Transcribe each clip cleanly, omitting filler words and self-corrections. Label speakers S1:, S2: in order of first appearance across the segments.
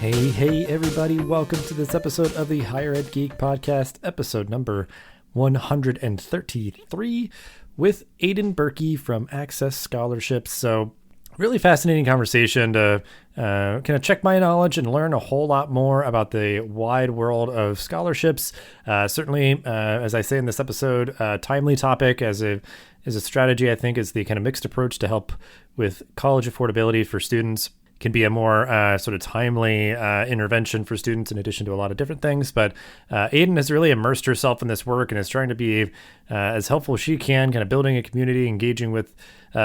S1: Hey, everybody. Welcome to this episode of the Higher Ed Geek Podcast, episode number 133 with Ayden Berkey from Access Scholarships. So really fascinating conversation to kind of check my knowledge and learn a whole lot more about the wide world of scholarships. Certainly, as I say in this episode, timely topic as a strategy, I think, is the kind of mixed approach to help with college affordability for students. Can be a more sort of timely intervention for students in addition to a lot of different things. But Ayden has really immersed herself in this work and is trying to be as helpful as she can, kind of building a community, engaging with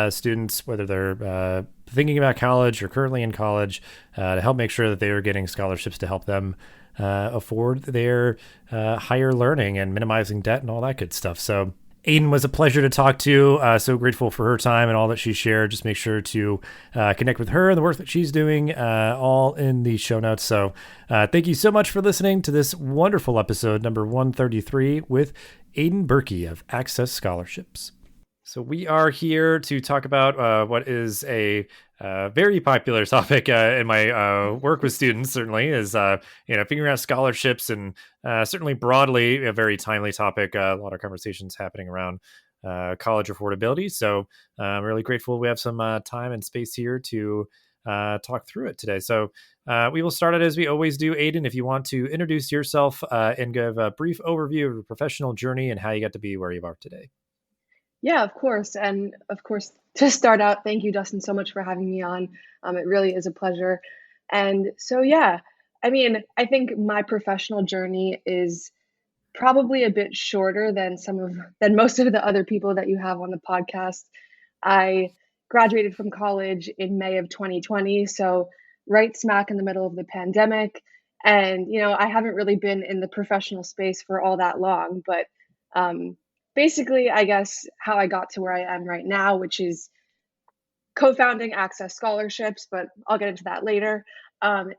S1: students, whether they're thinking about college or currently in college, to help make sure that they are getting scholarships to help them afford their higher learning and minimizing debt and all that good stuff. So Ayden was a pleasure to talk to. So grateful for her time and all that she shared. Just make sure to connect with her and the work that she's doing, all in the show notes. So thank you so much for listening to this wonderful episode, number 133, with Ayden Berkey of Access Scholarships. So we are here to talk about what is a very popular topic in my work with students. Certainly is figuring out scholarships, and certainly broadly a very timely topic. A lot of conversations happening around college affordability. So I'm really grateful we have some time and space here to talk through it today. So we will start it as we always do. Ayden, if you want to introduce yourself and give a brief overview of your professional journey and how you got to be where you are today.
S2: Yeah, of course. And of course, to start out, thank you, Dustin, so much for having me on. It really is a pleasure. And so, yeah, I think my professional journey is probably a bit shorter than most of the other people that you have on the podcast. I graduated from college in May of 2020, so right smack in the middle of the pandemic. And, I haven't really been in the professional space for all that long, but basically, I guess how I got to where I am right now, which is co-founding Access Scholarships, but I'll get into that later, so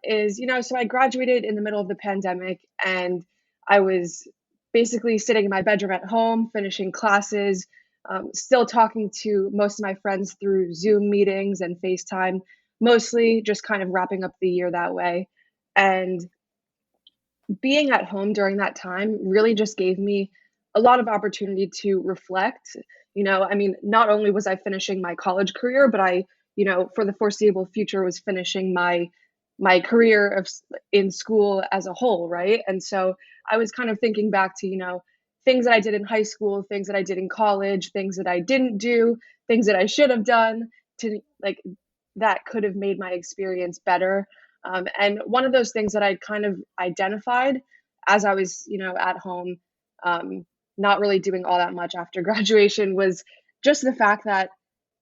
S2: I graduated in the middle of the pandemic, and I was basically sitting in my bedroom at home, finishing classes, still talking to most of my friends through Zoom meetings and FaceTime, mostly just kind of wrapping up the year that way. And being at home during that time really just gave me a lot of opportunity to reflect. Not only was I finishing my college career, but I, for the foreseeable future was finishing my career in school as a whole, right? And so I was kind of thinking back to, things that I did in high school, things that I did in college, things that I didn't do, things that I should have done that could have made my experience better. And one of those things that I kind of identified as I was, at home, not really doing all that much after graduation, was just the fact that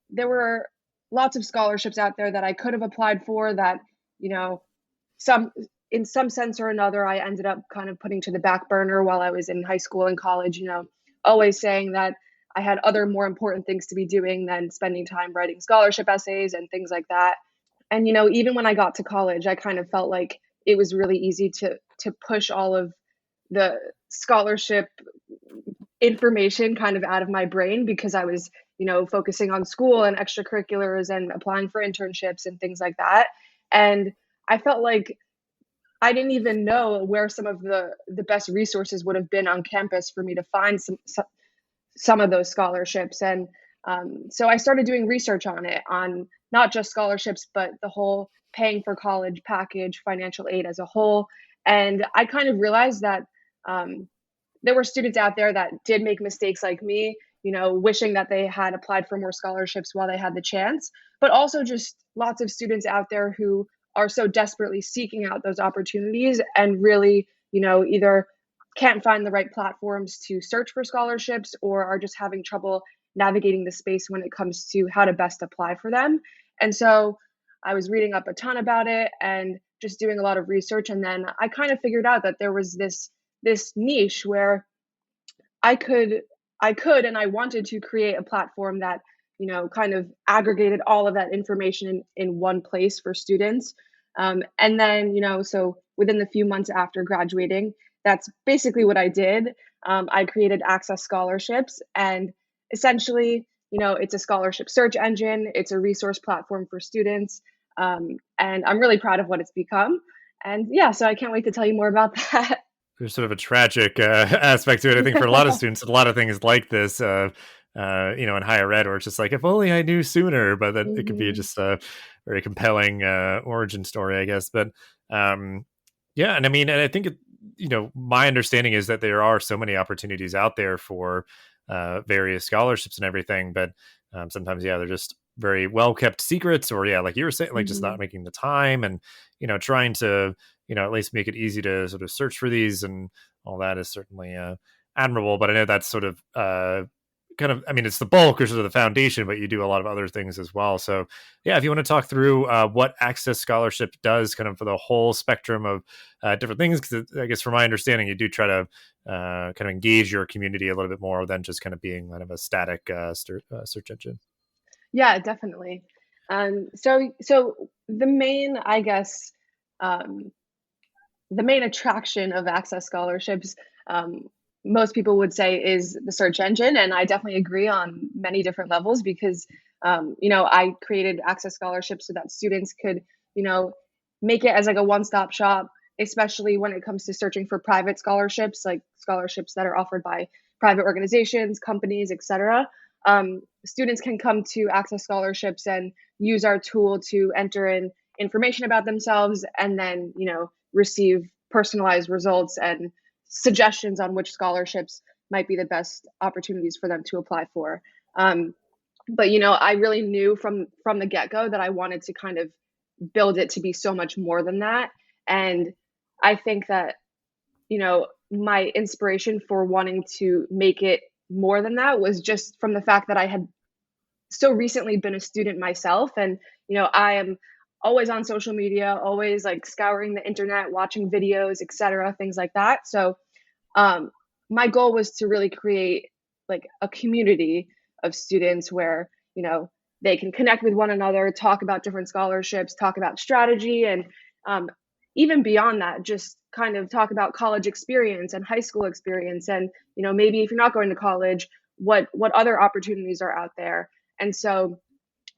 S2: there were lots of scholarships out there that I could have applied for that, in some sense or another, I ended up kind of putting to the back burner while I was in high school and college, always saying that I had other more important things to be doing than spending time writing scholarship essays and things like that. And, even when I got to college, I kind of felt like it was really easy to push all of the scholarship information kind of out of my brain because I was, focusing on school and extracurriculars and applying for internships and things like that. And I felt like I didn't even know where some of the best resources would have been on campus for me to find some of those scholarships. And so I started doing research on it, on not just scholarships, but the whole paying for college package, financial aid as a whole. And I kind of realized that there were students out there that did make mistakes like me, wishing that they had applied for more scholarships while they had the chance, but also just lots of students out there who are so desperately seeking out those opportunities and really, either can't find the right platforms to search for scholarships or are just having trouble navigating the space when it comes to how to best apply for them. And so I was reading up a ton about it and just doing a lot of research. And then I kind of figured out that there was this niche where I could and I wanted to create a platform that, kind of aggregated all of that information in one place for students. And then, so within the few months after graduating, that's basically what I did. I created Access Scholarships, and essentially, it's a scholarship search engine. It's a resource platform for students. And I'm really proud of what it's become. And yeah, so I can't wait to tell you more about that.
S1: There's sort of a tragic aspect to it, I think, for a lot of students. A lot of things like this, in higher ed, where it's just like, if only I knew sooner, but that it could be
S2: Hmm.
S1: just a very compelling origin story, I guess. But yeah, and I mean, and I think my understanding is that there are so many opportunities out there for various scholarships and everything, but sometimes, yeah, they're just very well kept secrets, or yeah, like you were saying, like just
S2: Hmm.
S1: not making the time, and trying to at least make it easy to sort of search for these and all that is certainly admirable. But I know that's sort of kind of, I mean, it's the bulk or sort of the foundation, but you do a lot of other things as well. So yeah, if you want to talk through what Access Scholarship does kind of for the whole spectrum of different things, because I guess from my understanding, you do try to kind of engage your community a little bit more than just kind of being kind of a static search engine.
S2: Yeah, definitely. So the main, I guess, um, the main attraction of Access Scholarships, um, most people would say, is the search engine, and I definitely agree on many different levels because, I created Access Scholarships so that students could, you know, make it as like a one-stop shop, especially when it comes to searching for private scholarships, like scholarships that are offered by private organizations, companies, etc. Students can come to Access Scholarships and use our tool to enter in information about themselves, and then receive personalized results and suggestions on which scholarships might be the best opportunities for them to apply for. Um, but I really knew from the get go that I wanted to kind of build it to be so much more than that. And I think that my inspiration for wanting to make it more than that was just from the fact that I had so recently been a student myself, and I am always on social media, always like scouring the internet, watching videos, etc., things like that. So um, my goal was to really create like a community of students where they can connect with one another, talk about different scholarships, talk about strategy, and um, even beyond that, just kind of talk about college experience and high school experience, and maybe if you're not going to college, what other opportunities are out there. And so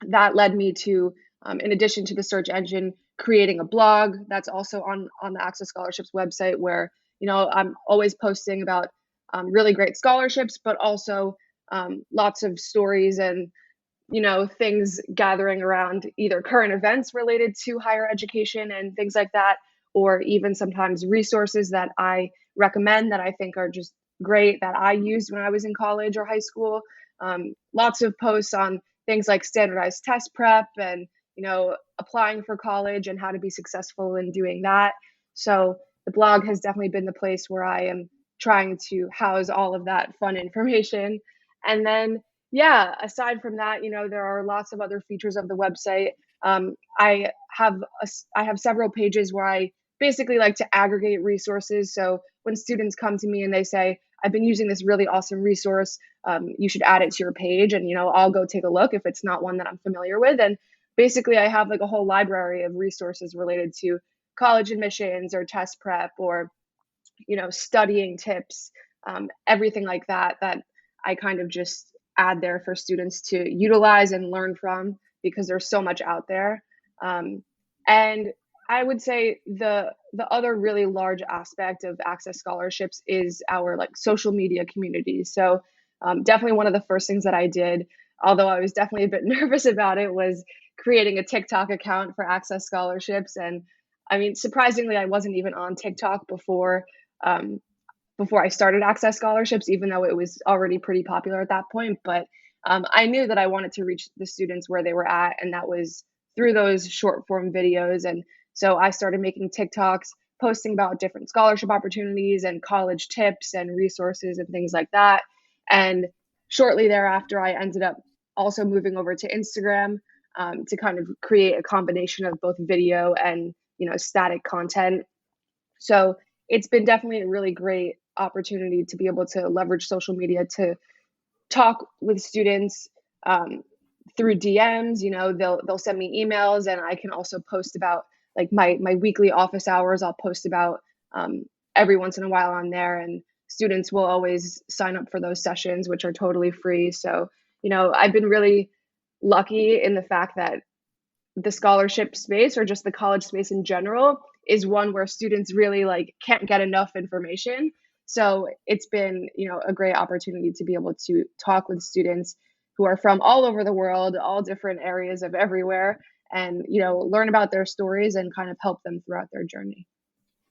S2: that led me to, in addition to the search engine, creating a blog that's also on the Access Scholarships website, where I'm always posting about really great scholarships, but also lots of stories and things gathering around either current events related to higher education and things like that, or even sometimes resources that I recommend that I think are just great that I used when I was in college or high school. Lots of posts on things like standardized test prep and applying for college and how to be successful in doing that. So the blog has definitely been the place where I am trying to house all of that fun information. And then yeah, aside from that, there are lots of other features of the website. I have several pages where I basically like to aggregate resources. So when students come to me and they say, I've been using this really awesome resource, you should add it to your page, and I'll go take a look if it's not one that I'm familiar with. And basically I have like a whole library of resources related to college admissions or test prep or studying tips, everything like that, that I kind of just add there for students to utilize and learn from, because there's so much out there. And I would say the other really large aspect of Access Scholarships is our like social media community. So definitely one of the first things that I did, although I was definitely a bit nervous about it, was creating a TikTok account for Access Scholarships. And I mean, surprisingly, I wasn't even on TikTok um, before I started Access Scholarships, even though it was already pretty popular at that point. But I knew that I wanted to reach the students where they were at, and that was through those short form videos. And so I started making TikToks, posting about different scholarship opportunities and college tips and resources and things like that. And shortly thereafter, I ended up also moving over to Instagram, to kind of create a combination of both video and static content. So it's been definitely a really great opportunity to be able to leverage social media to talk with students, through DMs. They'll send me emails, and I can also post about like my weekly office hours. I'll post about every once in a while on there, and students will always sign up for those sessions, which are totally free. So I've been really lucky in the fact that the scholarship space, or just the college space in general, is one where students really like can't get enough information. So it's been, a great opportunity to be able to talk with students who are from all over the world, all different areas of everywhere, and, learn about their stories and kind of help them throughout their journey.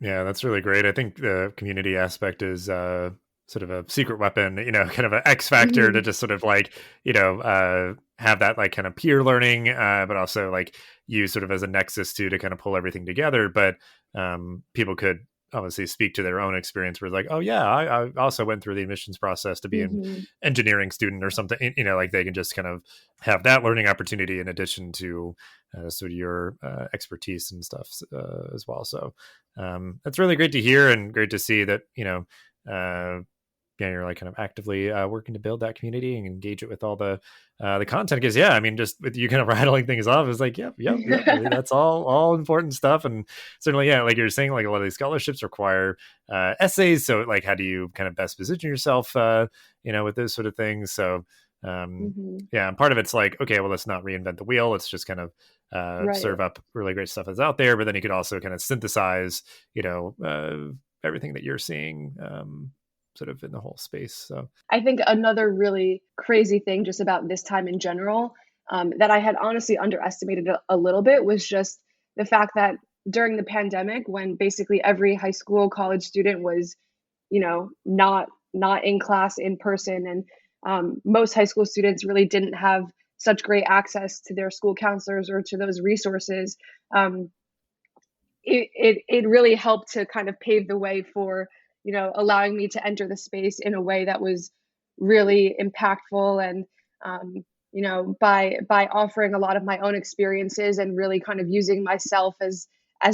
S1: Yeah, that's really great. I think the community aspect is sort of a secret weapon, kind of an X factor to
S2: Mhm.
S1: just sort of like, have that like kind of peer learning, but also like use sort of as a nexus to kind of pull everything together. But people could obviously speak to their own experience where it's like, oh yeah, I also went through the admissions process to be an
S2: Mhm.
S1: engineering student or something, like they can just kind of have that learning opportunity in addition to sort of your expertise and stuff as well. So that's really great to hear and great to see that, you're like kind of actively working to build that community and engage it with all the content. Because I mean, just with you kind of rattling things off, it's like, yep. I mean, that's all important stuff. And certainly, yeah, like you're saying, like a lot of these scholarships require essays. So, like, how do you kind of best position yourself, with those sort of things? So,
S2: Mhm.
S1: yeah, and part of it's like, okay, well, let's not reinvent the wheel. Let's just kind of
S2: Right.
S1: serve up really great stuff that's out there. But then you could also kind of synthesize, everything that you're seeing sort of in the whole space. So,
S2: I think another really crazy thing just about this time in general, that I had honestly underestimated a little bit, was just the fact that during the pandemic, when basically every high school, college student was, not in class in person, and most high school students really didn't have such great access to their school counselors or to those resources. Um, it really helped to kind of pave the way for, allowing me to enter the space in a way that was really impactful, and by offering a lot of my own experiences and really kind of using myself as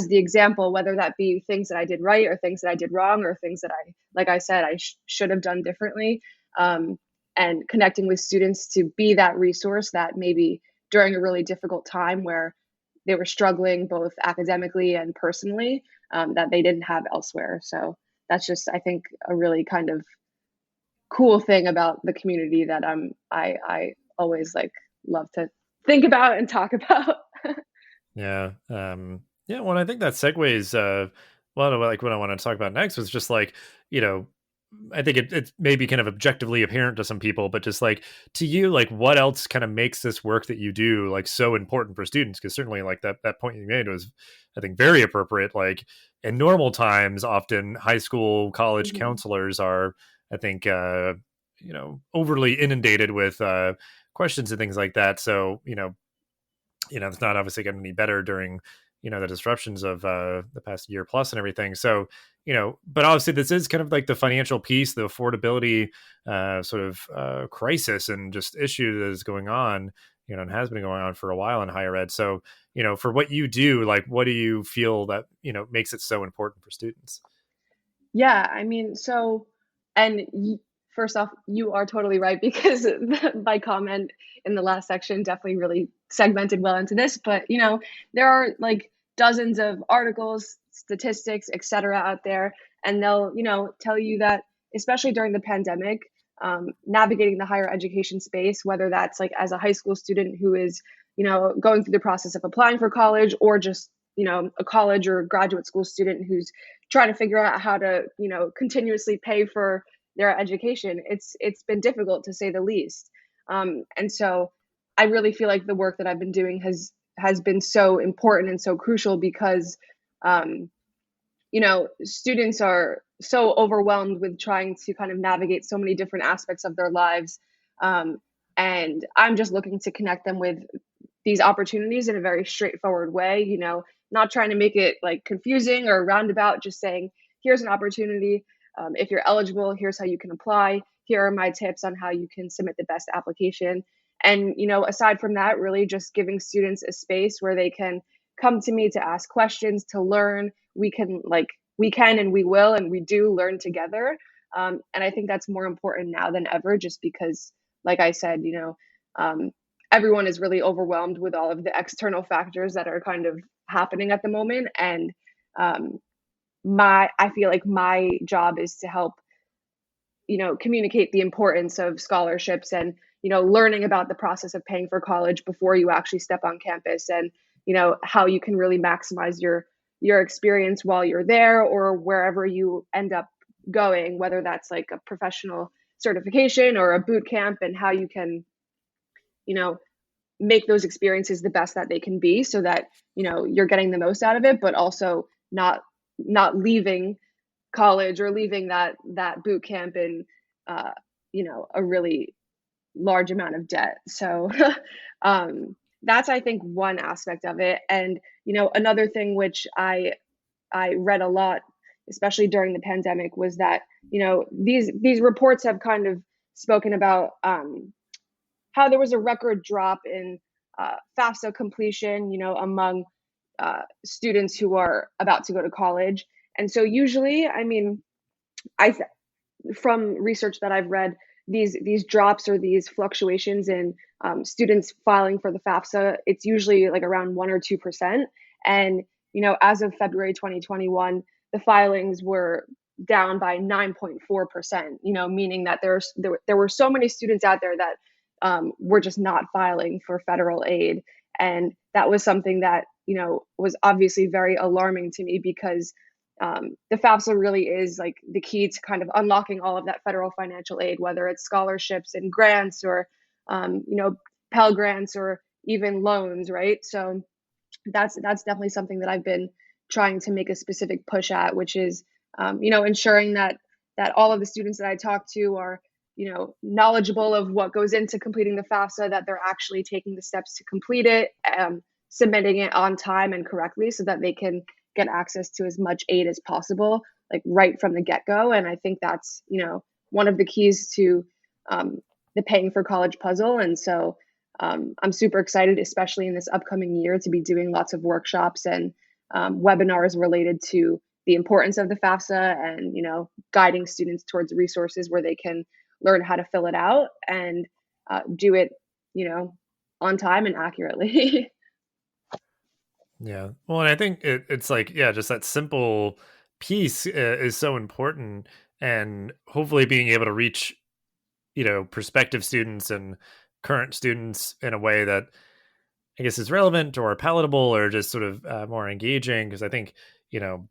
S2: the example, whether that be things that I did right or things that I did wrong or things that I, like I said, I should have done differently, um, and connecting with students to be that resource that maybe during a really difficult time where they were struggling both academically and personally, that they didn't have elsewhere. So that's just, I think, a really kind of cool thing about the community that I always like love to think about and talk about.
S1: yeah. Yeah. Well, I think that segues, well, like what I want to talk about next was just like, you know, I think it's maybe kind of objectively apparent to some people, but just like to you, like what else kind of makes this work that you do like so important for students? Because certainly, like that point you made was, I think, very appropriate. Like in normal times, often high school, college
S2: Mhm.
S1: counselors are, I think, overly inundated with questions and things like that. So it's not obviously getting any better during the disruptions of the past year plus and everything. So but obviously this is kind of like the financial piece, the affordability sort of crisis and just issue that is going on, and has been going on for a while in higher ed. So for what you do, like what do you feel that makes it so important for students?
S2: Yeah, I mean, so, and first off, you are totally right because my comment in the last section definitely really segmented well into this. But there are like dozens of articles, statistics, etc., out there, and they'll tell you that especially during the pandemic, navigating the higher education space, whether that's like as a high school student who is going through the process of applying for college, or just a college or graduate school student who's trying to figure out how to continuously pay for their education, it's been difficult to say the least. And so I really feel like the work that I've been doing has been so important and so crucial because um, students are so overwhelmed with trying to kind of navigate so many different aspects of their lives, um, and I'm just looking to connect them with these opportunities in a very straightforward way, not trying to make it like confusing or roundabout, just saying, here's an opportunity. If you're eligible, here's how you can apply. Here are my tips on how you can submit the best application. And, aside from that, really just giving students a space where they can come to me to ask questions, to learn. We can and we will and we do learn together. And I think that's more important now than ever, just because, like I said, um, everyone is really overwhelmed with all of the external factors that are kind of happening at the moment. And um, I feel like my job is to help communicate the importance of scholarships and learning about the process of paying for college before you actually step on campus, and how you can really maximize your experience while you're there or wherever you end up going, whether that's like a professional certification or a boot camp, and how you can, you know, make those experiences the best that they can be, so that, you know, you're getting the most out of it, but also not leaving college or leaving that boot camp in uh, you know, a really large amount of debt. So that's, I think, one aspect of it. And, you know, another thing which I read a lot, especially during the pandemic, was that, you know, these reports have kind of spoken about how there was a record drop in FAFSA completion, you know, among students who are about to go to college. And so usually, I mean, I from research that I've read, these drops or these fluctuations in students filing for the FAFSA, it's usually like around 1 or 2%. And, you know, as of February 2021, the filings were down by 9.4%, you know, meaning that there were so many students out there that were just not filing for federal aid. And that was something that, you know, was obviously very alarming to me, because the FAFSA really is like the key to kind of unlocking all of that federal financial aid, whether it's scholarships and grants or, you know, Pell grants or even loans, right? So that's definitely something that I've been trying to make a specific push at, which is, you know, ensuring that all of the students that I talk to are, you know, knowledgeable of what goes into completing the FAFSA, that they're actually taking the steps to complete it, submitting it on time and correctly, so that they can get access to as much aid as possible, like right from the get-go. And I think that's, you know, one of the keys to the paying for college puzzle. And so I'm super excited, especially in this upcoming year, to be doing lots of workshops and webinars related to the importance of the FAFSA, and, you know, guiding students towards resources where they can learn how to fill it out and do it, you know, on time and accurately.
S1: Yeah. Well, and I think it's like, yeah, just that simple piece is so important. And hopefully being able to reach, you know, prospective students and current students in a way that I guess is relevant or palatable or just sort of more engaging. Because I think, you know,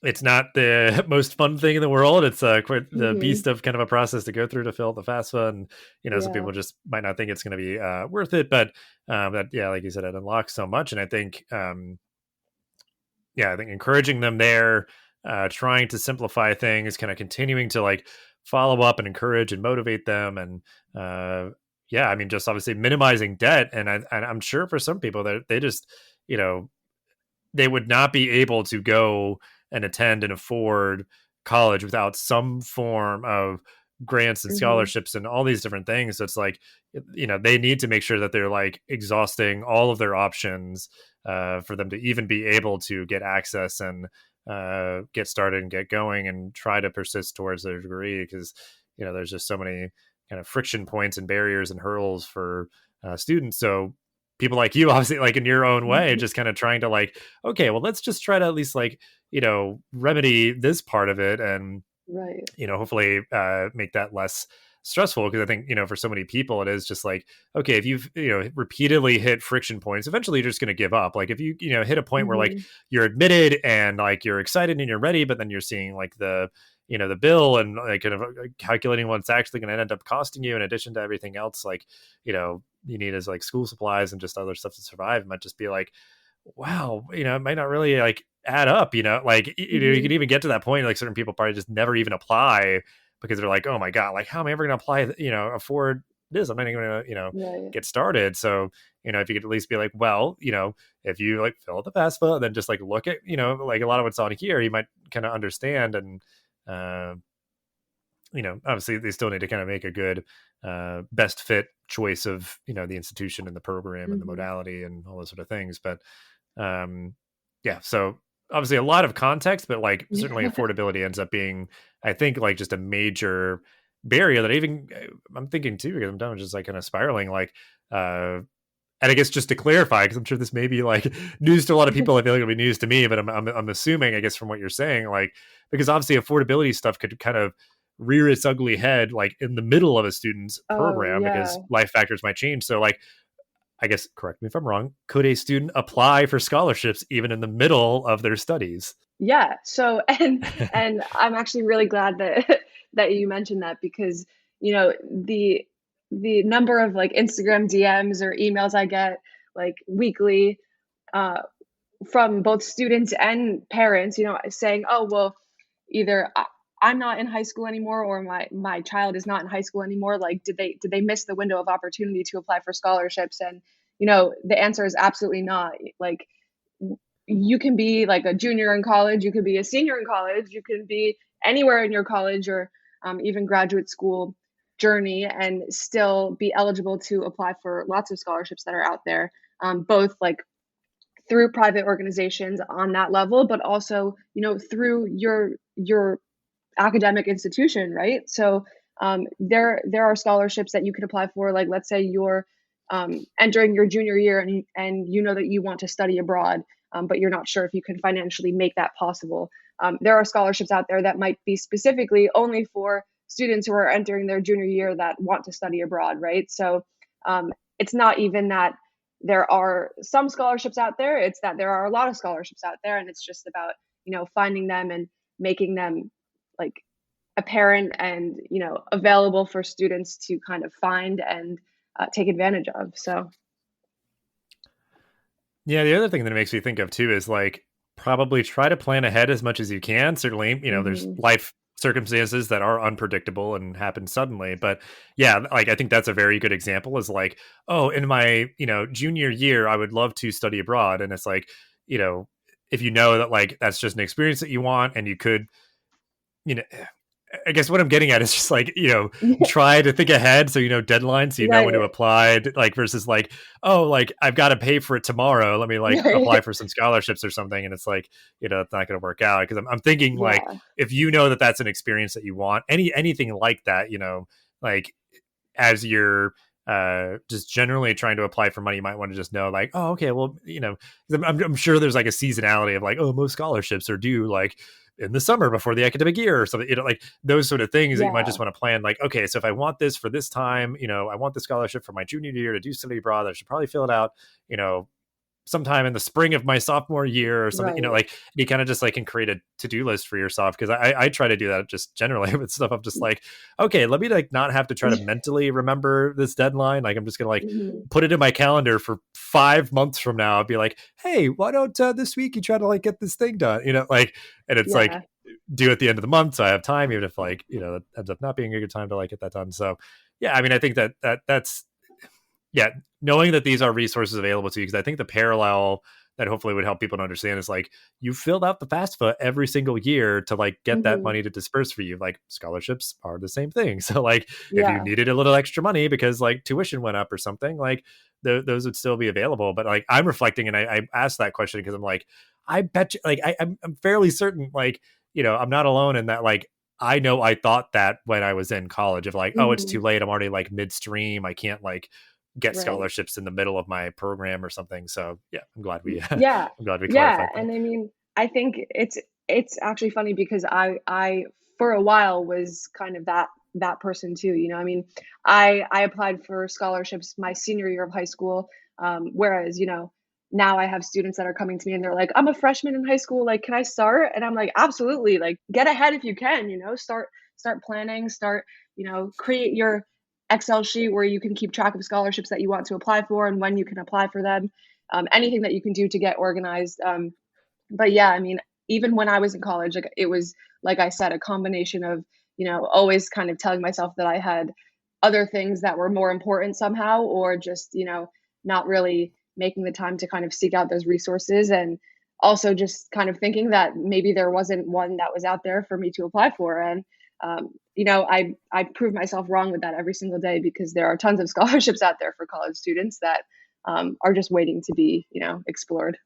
S1: it's not the most fun thing in the world. It's quite the
S2: Hmm.
S1: beast of kind of a process to go through to fill out the FAFSA, and you know, some
S2: Yeah.
S1: people just might not think it's going to be worth it. But that, yeah, like you said, it unlocks so much, and I think, yeah, I think encouraging them there, trying to simplify things, kind of continuing to like follow up and encourage and motivate them, and yeah, I mean, just obviously minimizing debt, and I'm sure for some people that they just, you know, they would not be able to go and attend and afford college without some form of grants and
S2: Hmm.
S1: scholarships and all these different things. So it's like, you know, they need to make sure that they're like exhausting all of their options for them to even be able to get access and get started and get going and try to persist towards their degree, because you know there's just so many kind of friction points and barriers and hurdles for students. So people like you, obviously, like in your own way, just kind of trying to like, okay, well, let's just try to at least like, you know, remedy this part of it, and
S2: Right.
S1: you know, hopefully make that less stressful. Because I think, you know, for so many people it is just like, okay, if you've, you know, repeatedly hit friction points, eventually you're just going to give up. Like if you know, hit a point where like
S2: Hmm.
S1: you're admitted and like you're excited and you're ready, but then you're seeing like the, you know, the bill and like kind of calculating what it's actually going to end up costing you in addition to everything else, like, you know, you need as like school supplies and just other stuff to survive. It might just be like, wow, you know, it might not really like add up, you know, like, you know, you
S2: Hmm.
S1: could even get to that point, like certain people probably just never even apply because they're like, oh my God, like, how am I ever going to apply, you know, afford this? I'm not even going to, you know,
S2: Right.
S1: get started. So, you know, if you could at least be like, well, you know, if you like fill out the FAFSA, then just like look at, you know, like a lot of what's on here, you might kind of understand. And, uh, you know, obviously they still need to kind of make a good best fit choice of, you know, the institution and the program and the
S2: Hmm.
S1: modality and all those sort of things. But um, yeah, so obviously a lot of context, but like certainly affordability ends up being, I think, like just a major barrier that even I'm thinking too, because I'm done just like kind of spiraling, like and I guess just to clarify, because I'm sure this may be like news to a lot of people, I feel like it'll be news to me, but I'm assuming, I guess, from what you're saying, like, because obviously affordability stuff could kind of rear its ugly head like in the middle of a student's
S2: Oh
S1: program because
S2: yeah.
S1: life factors might change. So like, I guess, correct me if I'm wrong, could a student apply for scholarships even in the middle of their studies?
S2: Yeah. So and I'm actually really glad that that you mentioned that because, the number of like Instagram DMs or emails I get like weekly uh from both students and parents, saying, "Oh, well, either I'm not in high school anymore, or my child is not in high school anymore. Like, did they miss the window of opportunity to apply for scholarships?" And the answer is absolutely not. Like, you can be like a junior in college, you could be a senior in college, you can be anywhere in your college or even graduate school journey and still be eligible to apply for lots of scholarships that are out there, both like through private organizations on that level, but also through your academic institution, right? So there are scholarships that you can apply for. Like, let's say you're entering your junior year and you know that you want to study abroad, but you're not sure if you can financially make that possible. There are scholarships out there that might be specifically only for students who are entering their junior year that want to study abroad, right? So it's not even that there are some scholarships out there, it's that there are a lot of scholarships out there, and it's just about finding them and making them like apparent and available for students to kind of find and take advantage of. So
S1: Yeah, the other thing that it makes me think of too is like probably try to plan ahead as much as you can. Certainly, there's
S2: mhm.
S1: life circumstances that are unpredictable and happen suddenly. But yeah, like I think that's a very good example is like, oh, in my, junior year, I would love to study abroad. And it's like, you know, if you know that like that's just an experience that you want and you could, you know, I guess what I'm getting at is just like, try to think ahead. So, deadlines, so you know when to
S2: Right.
S1: apply, like versus like, oh, like I've got to pay for it tomorrow. Let me like apply
S2: Right.
S1: for some scholarships or something. And it's like, it's not going to work out. Cause I'm thinking like,
S2: Yeah.
S1: if you know that that's an experience that you want, anything like that, like as you're just generally trying to apply for money, you might want to just know like, oh, okay, well, 'cause I'm sure there's like a seasonality of like, oh, most scholarships are due like in the summer before the academic year or something, like those sort of things that you might
S2: Yeah.
S1: just want to plan. Like, okay, so if I want this for this time, I want the scholarship for my junior year to do study abroad, I should probably fill it out, sometime in the spring of my sophomore year or something,
S2: Right.
S1: like you kind of just like can create a to-do list for yourself. Cause I try to do that just generally with stuff. I'm just like, okay, let me like not have to try to mentally remember this deadline. Like I'm just going to like
S2: Mhm.
S1: put it in my calendar for 5 months from now. I'll be like, hey, why don't this week you try to like get this thing done, like, and it's like
S2: Yeah.
S1: due at the end of the month. So I have time, even if like, that ends up not being a good time to like get that done. So yeah, I mean, I think that's yeah, knowing that these are resources available to you, because I think the parallel that hopefully would help people to understand is like you filled out the FAFSA every single year to like get that
S2: Mhm.
S1: money to disperse for you. Like scholarships are the same thing. So like if you
S2: Yeah.
S1: needed a little extra money because like tuition went up or something, like those would still be available. But like I'm reflecting and I asked that question because I'm like, I bet you, like I'm fairly certain like, I'm not alone in that like I know I thought that when I was in college of like, oh, it's too
S2: Mhm.
S1: late. I'm already like midstream. I can't like get
S2: Right.
S1: scholarships in the middle of my program or something. So yeah, I'm glad we
S2: Yeah.
S1: I'm glad we
S2: Yeah,
S1: clarified that.
S2: and I mean, I think it's actually funny because I for a while was kind of that person too, I mean, I applied for scholarships my senior year of high school, whereas, now I have students that are coming to me and they're like, "I'm a freshman in high school, like, can I start?" And I'm like, "Absolutely, like, get ahead if you can, start planning, create your Excel sheet where you can keep track of scholarships that you want to apply for and when you can apply for them, anything that you can do to get organized." But yeah, I mean, even when I was in college, like it was, like I said, a combination of, always kind of telling myself that I had other things that were more important somehow, or just, not really making the time to kind of seek out those resources. And also just kind of thinking that maybe there wasn't one that was out there for me to apply for. And, I prove myself wrong with that every single day because there are tons of scholarships out there for college students that are just waiting to be, explored.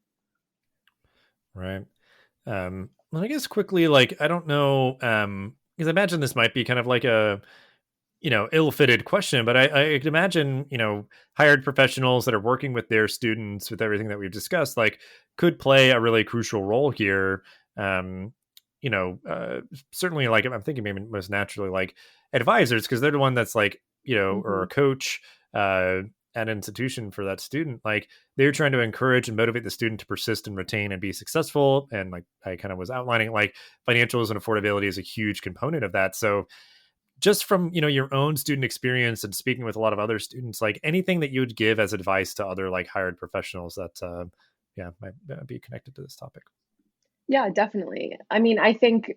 S1: Right. Well, I guess quickly, like I don't know, because I imagine this might be kind of like a ill-fitted question, but I could imagine hired professionals that are working with their students with everything that we've discussed, like could play a really crucial role here. Um, you know, uh, Certainly, like I'm thinking maybe most naturally like advisors because they're the one that's like or a
S2: Hmm.
S1: coach. at an institution for that student, like they're trying to encourage and motivate the student to persist and retain and be successful. And like I kind of was outlining, like financials and affordability is a huge component of that. So just from, your own student experience and speaking with a lot of other students, like anything that you would give as advice to other like hired professionals that might be connected to this topic.
S2: Yeah, definitely. I mean, I think,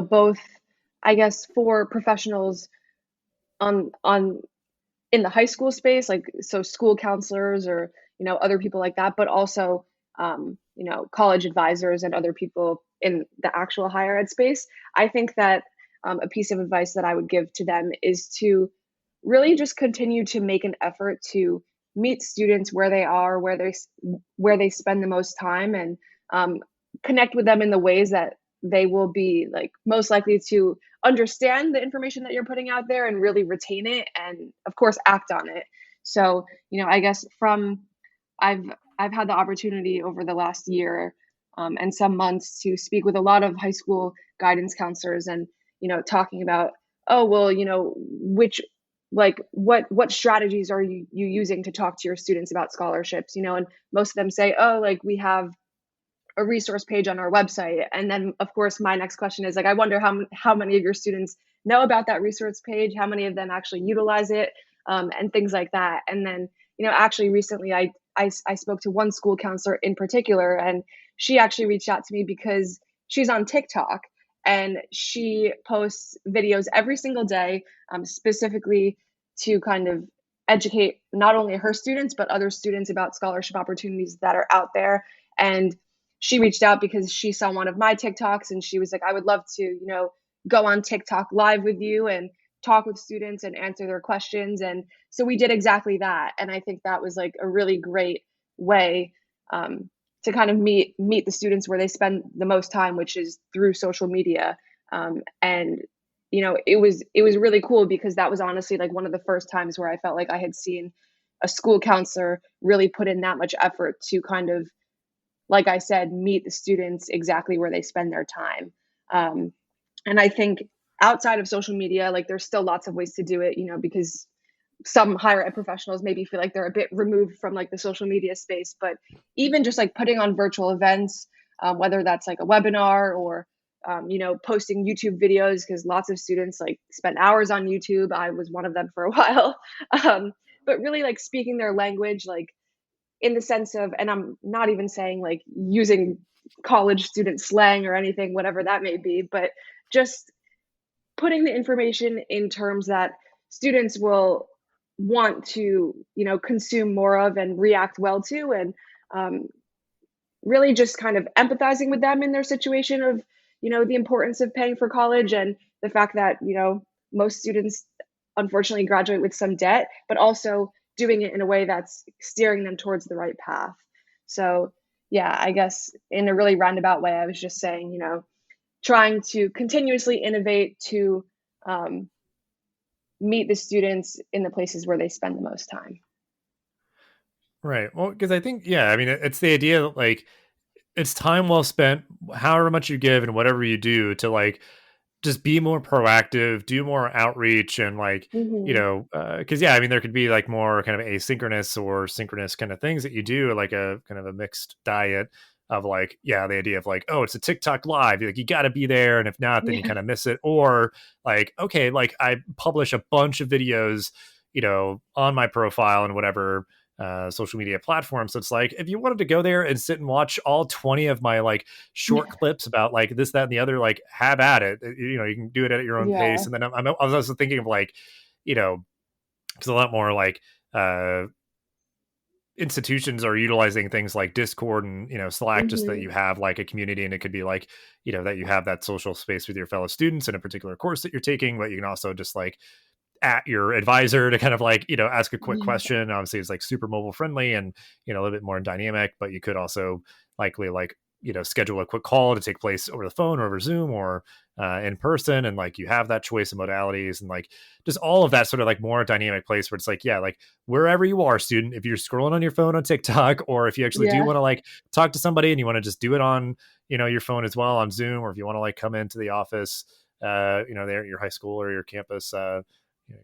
S2: both, I guess, for professionals on in the high school space, like so school counselors or, other people like that, but also college advisors and other people in the actual higher ed space. I think that a piece of advice that I would give to them is to really just continue to make an effort to meet students where they are, where they spend the most time, and um, connect with them in the ways that they will be like most likely to understand the information that you're putting out there and really retain it, and of course act on it. So, I guess from I've I've had the opportunity over the last year and some months to speak with a lot of high school guidance counselors, and talking about, oh well, which like what strategies are you using to talk to your students about scholarships, and most of them say, oh, like we have a resource page on our website. And then of course my next question is like, I wonder how many of your students know about that resource page, how many of them actually utilize it, and things like that. And then actually recently I spoke to one school counselor in particular, and she actually reached out to me because she's on TikTok and she posts videos every single day, specifically to kind of educate not only her students but other students about scholarship opportunities that are out there. And she reached out because she saw one of my TikToks and she was like, I would love to, go on TikTok live with you and talk with students and answer their questions. And so we did exactly that. And I think that was like a really great way to kind of meet the students where they spend the most time, which is through social media. And it was really cool because that was honestly like one of the first times where I felt like I had seen a school counselor really put in that much effort to kind of, like I said, meet the students exactly where they spend their time. And I think outside of social media, like there's still lots of ways to do it, because some higher ed professionals maybe feel like they're a bit removed from like the social media space, but even just like putting on virtual events, whether that's like a webinar or, posting YouTube videos, because lots of students like spend hours on YouTube. I was one of them for a while. But really like speaking their language, like in the sense of, and I'm not even saying like using college student slang or anything, whatever that may be, but just putting the information in terms that students will want to, consume more of and react well to, and um, really just kind of empathizing with them in their situation of, the importance of paying for college and the fact that, most students unfortunately graduate with some debt, but also doing it in a way that's steering them towards the right path. So, yeah, I guess in a really roundabout way, I was just saying, trying to continuously innovate to um, meet the students in the places where they spend the most time.
S1: Right. Well, because I think, yeah, I mean, it's the idea that like it's time well spent, however much you give and whatever you do to like just be more proactive, do more outreach, and like,
S2: Mm-hmm.
S1: because yeah, I mean, there could be like more kind of asynchronous or synchronous kind of things that you do, like a kind of a mixed diet of like, yeah, the idea of like, oh, it's a TikTok live, like you got to be there, and if not, then you
S2: Yeah.
S1: kind of miss it. Or like, okay, like I publish a bunch of videos, on my profile and whatever social media platform. So it's like if you wanted to go there and sit and watch all 20 of my like short
S2: Yeah.
S1: clips about like this, that, and the other, like have at it. You can do it at your own pace.
S2: Yeah.
S1: And then I was also thinking of like, because a lot more like institutions are utilizing things like Discord and Slack, just that
S2: Mm-hmm.
S1: you have like a community, and it could be like that you have that social space with your fellow students in a particular course that you're taking, but you can also just like at your advisor to kind of like ask a quick
S2: Yeah.
S1: question. Obviously it's like super mobile friendly and a little bit more dynamic, but you could also likely like schedule a quick call to take place over the phone or over Zoom or in person, and like you have that choice of modalities and like just all of that sort of like more dynamic place where it's like, yeah, like wherever you are, student, if you're scrolling on your phone on TikTok, or if you actually do
S2: Yeah.
S1: want to like talk to somebody and you want to just do it on your phone as well on Zoom, or if you want to like come into the office there at your high school or your campus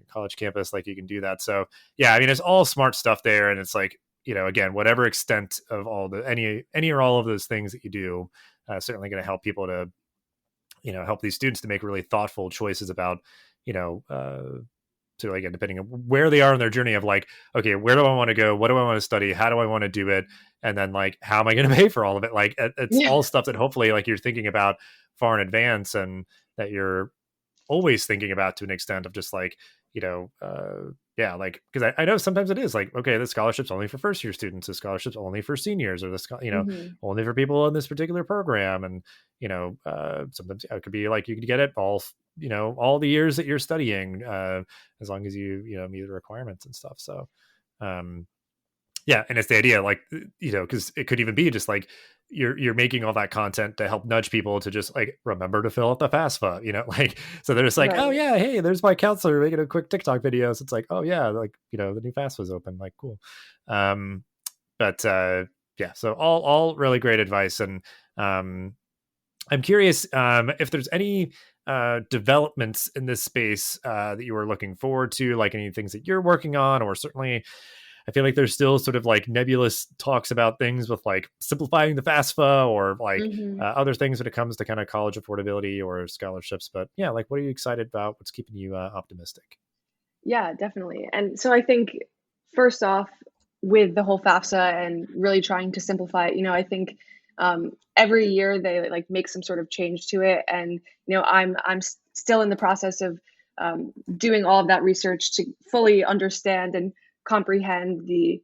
S1: college campus, like you can do that. So yeah, I mean, it's all smart stuff there. And it's like, again, whatever extent of all the, any or all of those things that you do, certainly going to help people to, help these students to make really thoughtful choices about, so again, depending on where they are in their journey of like, okay, where do I want to go? What do I want to study? How do I want to do it? And then like, how am I going to pay for all of it? Like, it's all stuff that hopefully like you're thinking about far in advance, and that you're always thinking about to an extent of just like, yeah, like, because I know sometimes it is like, okay, the scholarship's only for first year students, the scholarship's only for seniors, or only for people in this particular program. And, sometimes it could be like, you could get it all, all the years that you're studying, as long as you meet the requirements and stuff. So, yeah. And it's the idea, like, because it could even be just like, you're making all that content to help nudge people to just like remember to fill out the FAFSA, like, so they're just like, right. Oh yeah, hey, there's my counselor making a quick TikTok video. So it's like, oh yeah, like, the new FAFSA's open, like, cool. But yeah, so all really great advice. And I'm curious if there's any developments in this space that you were looking forward to, like any things that you're working on, or certainly I feel like there's still sort of like nebulous talks about things with like simplifying the FAFSA, or like other things when it comes to kind of college affordability or scholarships. But yeah, like, what are you excited about? What's keeping you optimistic?
S2: Yeah, definitely. And so I think first off, with the whole FAFSA and really trying to simplify it, I think every year they like make some sort of change to it. And, I'm still in the process of doing all of that research to fully understand and comprehend the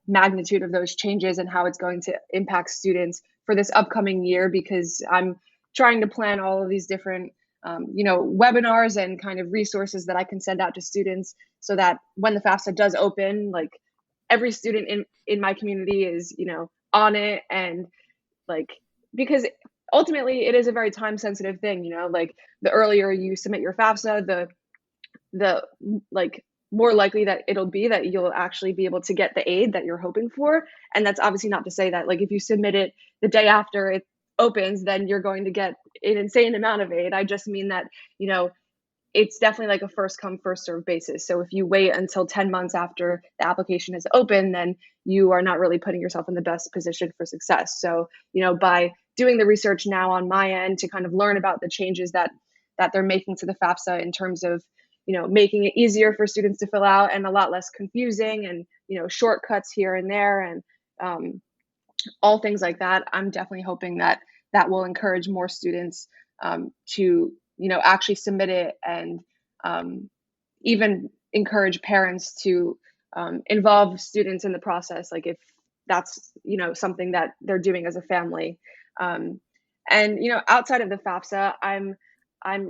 S2: magnitude of those changes and how it's going to impact students for this upcoming year, because I'm trying to plan all of these different webinars and kind of resources that I can send out to students, so that when the FAFSA does open, like every student in my community is, on it. And like, because ultimately it is a very time sensitive thing, like the earlier you submit your FAFSA, the like more likely that it'll be that you'll actually be able to get the aid that you're hoping for. And that's obviously not to say that like if you submit it the day after it opens, then you're going to get an insane amount of aid. I just mean that, it's definitely like a first come, first serve basis. So if you wait until 10 months after the application is open, then you are not really putting yourself in the best position for success. So, by doing the research now on my end to kind of learn about the changes that they're making to the FAFSA in terms of, making it easier for students to fill out and a lot less confusing, and, shortcuts here and there, and all things like that, I'm definitely hoping that will encourage more students to, actually submit it, and even encourage parents to involve students in the process, like if that's, something that they're doing as a family. And, outside of the FAFSA, I'm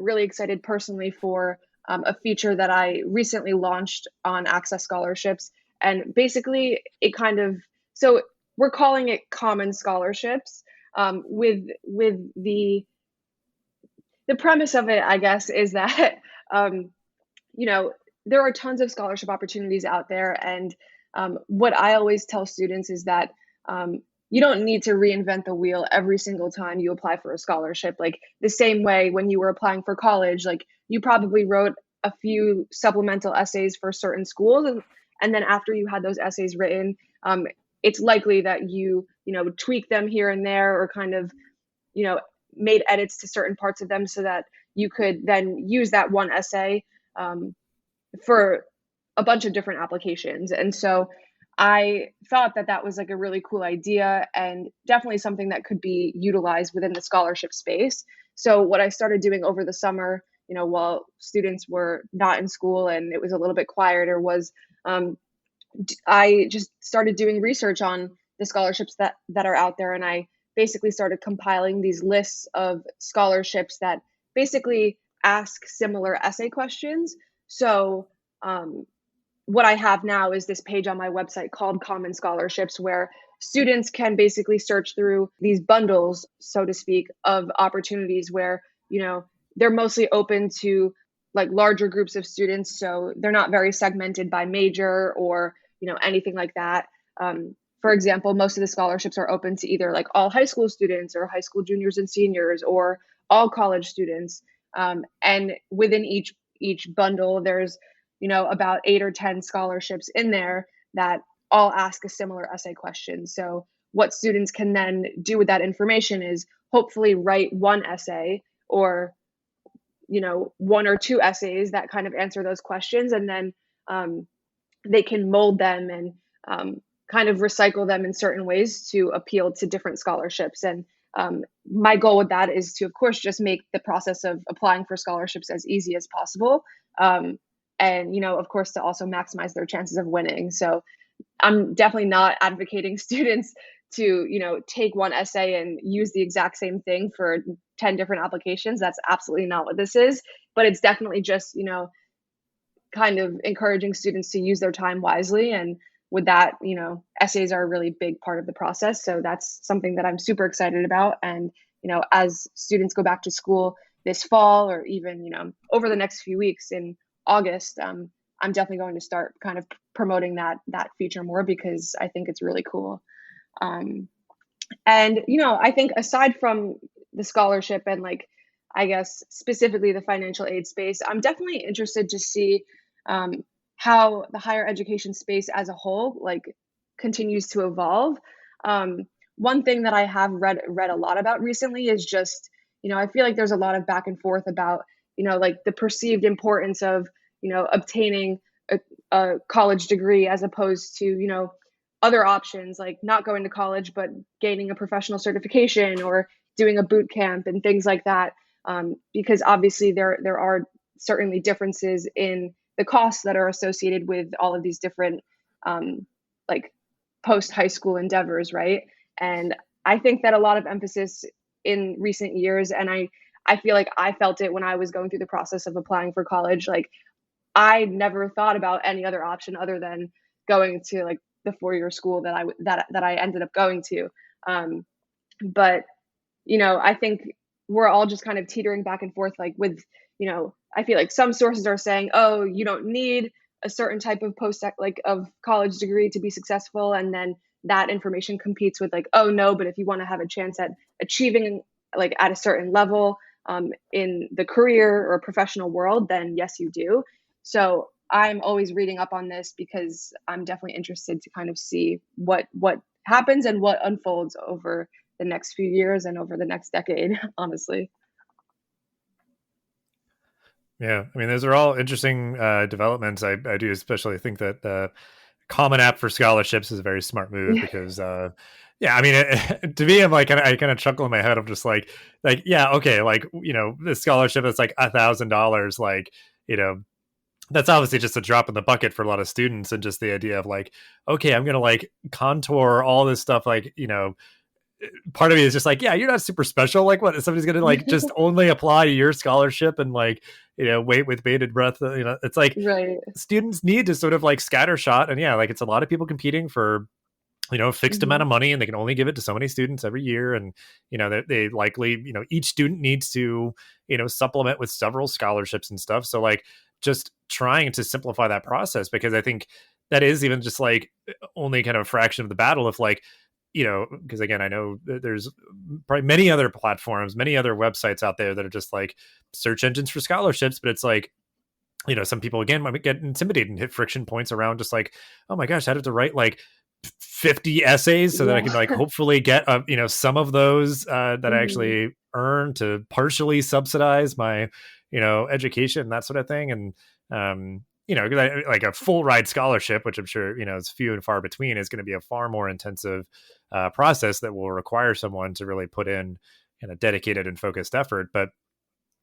S2: really excited personally for a feature that I recently launched on Access Scholarships. And basically it kind of, so we're calling it Common Scholarships, with the premise of it, I guess, is that, there are tons of scholarship opportunities out there. And what I always tell students is that you don't need to reinvent the wheel every single time you apply for a scholarship. Like the same way when you were applying for college, like you probably wrote a few supplemental essays for certain schools. And then after you had those essays written, it's likely that you tweak them here and there, or kind of, made edits to certain parts of them so that you could then use that one essay for a bunch of different applications. And so I thought that was like a really cool idea, and definitely something that could be utilized within the scholarship space. So what I started doing over the summer, while students were not in school and it was a little bit quieter, was I just started doing research on the scholarships that are out there. And I basically started compiling these lists of scholarships that basically ask similar essay questions. So what I have now is this page on my website called Common Scholarships, where students can basically search through these bundles, so to speak, of opportunities where, they're mostly open to like larger groups of students. So they're not very segmented by major or, anything like that. For example, most of the scholarships are open to either like all high school students or high school juniors and seniors, or all college students. And within each each bundle, there's, about 8 or 10 scholarships in there that all ask a similar essay question. So what students can then do with that information is hopefully write one essay or, one or two essays that kind of answer those questions. And then they can mold them and kind of recycle them in certain ways to appeal to different scholarships. And my goal with that is to, of course, just make the process of applying for scholarships as easy as possible. And, of course, to also maximize their chances of winning. So I'm definitely not advocating students to, take one essay and use the exact same thing for 10 different applications. That's absolutely not what this is. But it's definitely just, kind of encouraging students to use their time wisely. And with that, essays are a really big part of the process. So that's something that I'm super excited about. And, as students go back to school this fall, or even, over the next few weeks in August, I'm definitely going to start kind of promoting that feature more, because I think it's really cool. And, I think aside from the scholarship and I guess specifically the financial aid space, I'm definitely interested to see how the higher education space as a whole continues to evolve. One thing that I have read a lot about recently is just, I feel like there's a lot of back and forth about, the perceived importance of, obtaining a college degree as opposed to, other options like not going to college, but gaining a professional certification or doing a boot camp and things like that. Because obviously there are certainly differences in the costs that are associated with all of these different post high school endeavors, right? And I think that a lot of emphasis in recent years, and I feel like I felt it when I was going through the process of applying for college. I never thought about any other option other than going to the 4-year school that I ended up going to. But I think we're all just kind of teetering back and forth with, I feel like some sources are saying, oh, you don't need a certain type of of college degree to be successful. And then that information competes with oh no, but if you want to have a chance at achieving at a certain level in the career or professional world, then yes, you do. So I'm always reading up on this because I'm definitely interested to kind of see what happens and what unfolds over the next few years and over the next decade, honestly.
S1: Yeah, I mean, those are all interesting developments. I do especially think that the Common App for scholarships is a very smart move because, yeah, I mean, to me, I'm I kind of chuckle in my head. I'm just yeah, okay, the scholarship is $1,000, that's obviously just a drop in the bucket for a lot of students, and just the idea of okay, I'm gonna contour all this stuff, part of me is just yeah, you're not super special. What, somebody's gonna just only apply to your scholarship and wait with bated breath? It's
S2: right.
S1: Students need to sort of scattershot, and yeah, it's a lot of people competing for a fixed amount of money, and they can only give it to so many students every year, and they likely each student needs to supplement with several scholarships and stuff. So just trying to simplify that process, because I think that is even just only kind of a fraction of the battle. If because again, I know there's probably many other platforms, many other websites out there that are just search engines for scholarships, but it's some people again might get intimidated and hit friction points around just oh my gosh, I have to write 50 essays so that I can hopefully get some of those that I actually earn to partially subsidize my education, that sort of thing. And a full ride scholarship, which I'm sure is few and far between, is going to be a far more intensive process that will require someone to really put in a dedicated and focused effort. But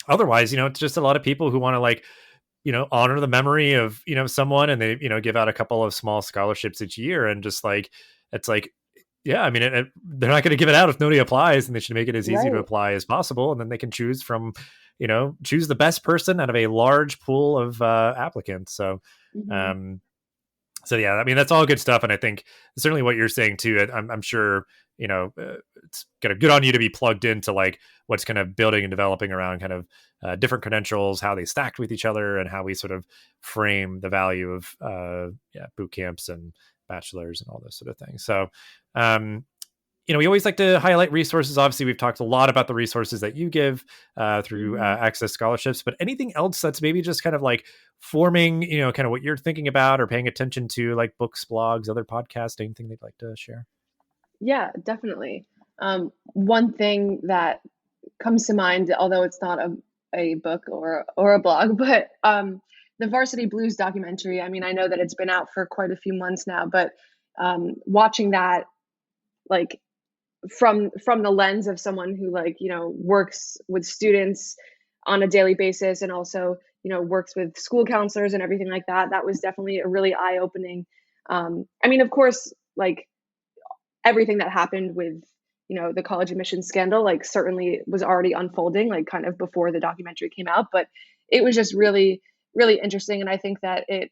S1: otherwise, it's just a lot of people who want to honor the memory of someone, and they give out a couple of small scholarships each year, and just it's yeah, I mean, they're not going to give it out if nobody applies, and they should make it as easy to apply as possible, and then they can choose from choose the best person out of a large pool of applicants. So so yeah, I mean, that's all good stuff, and I think certainly what you're saying too, I'm sure it's kind of good on you to be plugged into what's kind of building and developing around kind of different credentials, how they stacked with each other, and how we sort of frame the value of boot camps and bachelors and all those sort of things. So we always like to highlight resources. Obviously, we've talked a lot about the resources that you give through Access Scholarships, but anything else that's maybe just kind of like forming, kind of what you're thinking about or paying attention to, like books, blogs, other podcasts, anything they'd like to share?
S2: Yeah, definitely. One thing that comes to mind, although it's not a book or a blog, but the Varsity Blues documentary. I mean, I know that it's been out for quite a few months now, but watching that, like from the lens of someone who works with students on a daily basis and also works with school counselors and everything like that, that was definitely a really eye-opening. I mean, of course, like everything that happened with the college admissions scandal, like certainly was already unfolding, like kind of before the documentary came out, but it was just really really interesting. And I think that it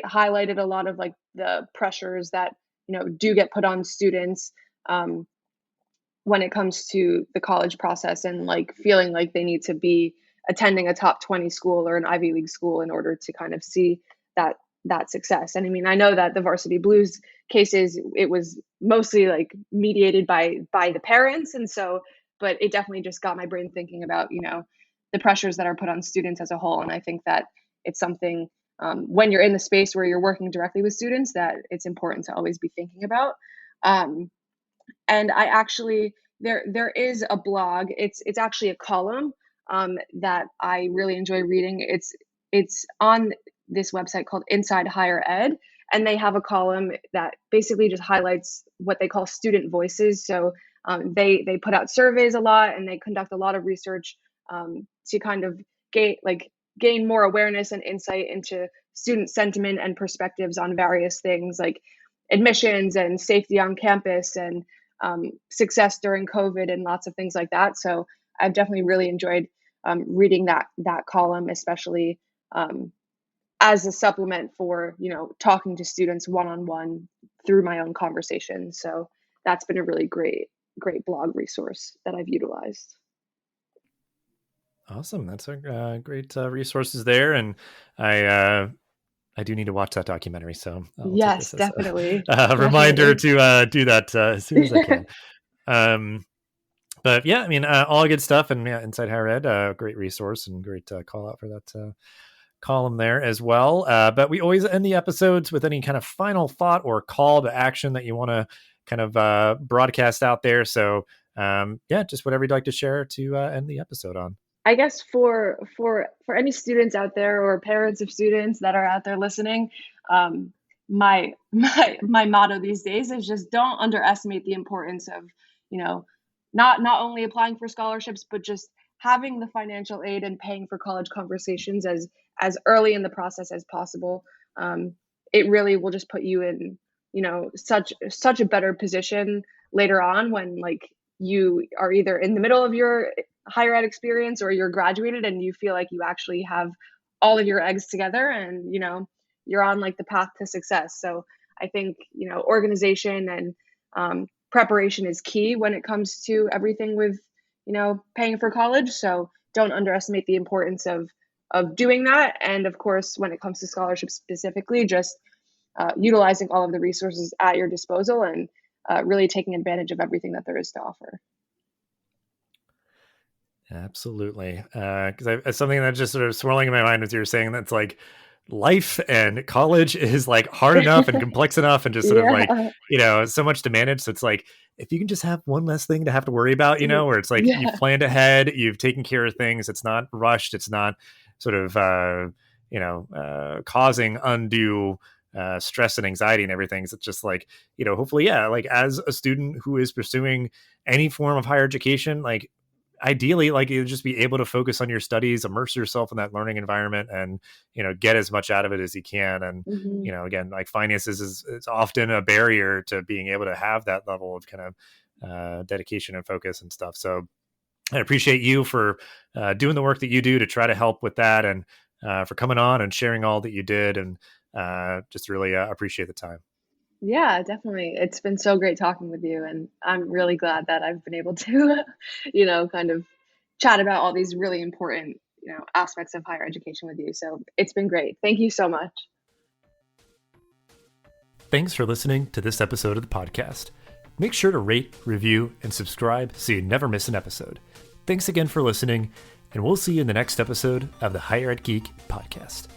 S2: highlighted a lot of like the pressures that do get put on students when it comes to the college process, and like feeling like they need to be attending a top 20 school or an Ivy League school in order to kind of see that success. And I mean, I know that the Varsity Blues cases, it was mostly like mediated by the parents, and so, but it definitely just got my brain thinking about the pressures that are put on students as a whole. And I think that it's something, when you're in the space where you're working directly with students, that it's important to always be thinking about. And I actually, there is a blog. It's actually a column that I really enjoy reading. It's on this website called Inside Higher Ed, and they have a column that basically just highlights what they call student voices. So they put out surveys a lot, and they conduct a lot of research to kind of gain more awareness and insight into student sentiment and perspectives on various things like admissions and safety on campus and success during COVID and lots of things like that. So I've definitely really enjoyed reading that column, especially as a supplement for talking to students one-on-one through my own conversations. So that's been a really great blog resource that I've utilized.
S1: Awesome. That's a great resources there. And I do need to watch that documentary, so I'll take
S2: Yes,
S1: this as
S2: definitely.
S1: a reminder to do that as soon as I can. But yeah, I mean, all good stuff. And yeah, Inside Higher Ed, great resource and great call out for that column there as well. But we always end the episodes with any kind of final thought or call to action that you want to kind of broadcast out there. So yeah, just whatever you'd like to share to end the episode on.
S2: I guess for any students out there or parents of students that are out there listening, my motto these days is just don't underestimate the importance of not only applying for scholarships, but just having the financial aid and paying for college conversations as early in the process as possible. It really will just put you in such a better position later on when like you are either in the middle of your higher ed experience or you're graduated and you feel like you actually have all of your eggs together and you're on like the path to success. So I think organization and preparation is key when it comes to everything with paying for college. So don't underestimate the importance of doing that. And of course, when it comes to scholarships specifically, just utilizing all of the resources at your disposal and really taking advantage of everything that there is to offer.
S1: Absolutely. Because something that's just sort of swirling in my mind as you were saying, that's like life and college is like hard enough and complex enough and just sort of like, so much to manage. So it's like, if you can just have one less thing to have to worry about, where it's like you've planned ahead, you've taken care of things. It's not rushed. It's not sort of, causing undue stress and anxiety and everything. So it's just like, hopefully, yeah, like as a student who is pursuing any form of higher education, like ideally, like you'll just be able to focus on your studies, immerse yourself in that learning environment and, get as much out of it as you can. And, again, like finances is often a barrier to being able to have that level of kind of dedication and focus and stuff. So I appreciate you for doing the work that you do to try to help with that and for coming on and sharing all that you did. And just really appreciate the time.
S2: Yeah, definitely. It's been so great talking with you, and I'm really glad that I've been able to, kind of chat about all these really important, aspects of higher education with you. So it's been great. Thank you so much.
S1: Thanks for listening to this episode of the podcast. Make sure to rate, review, and subscribe so you never miss an episode. Thanks again for listening, and we'll see you in the next episode of the Higher Ed Geek podcast.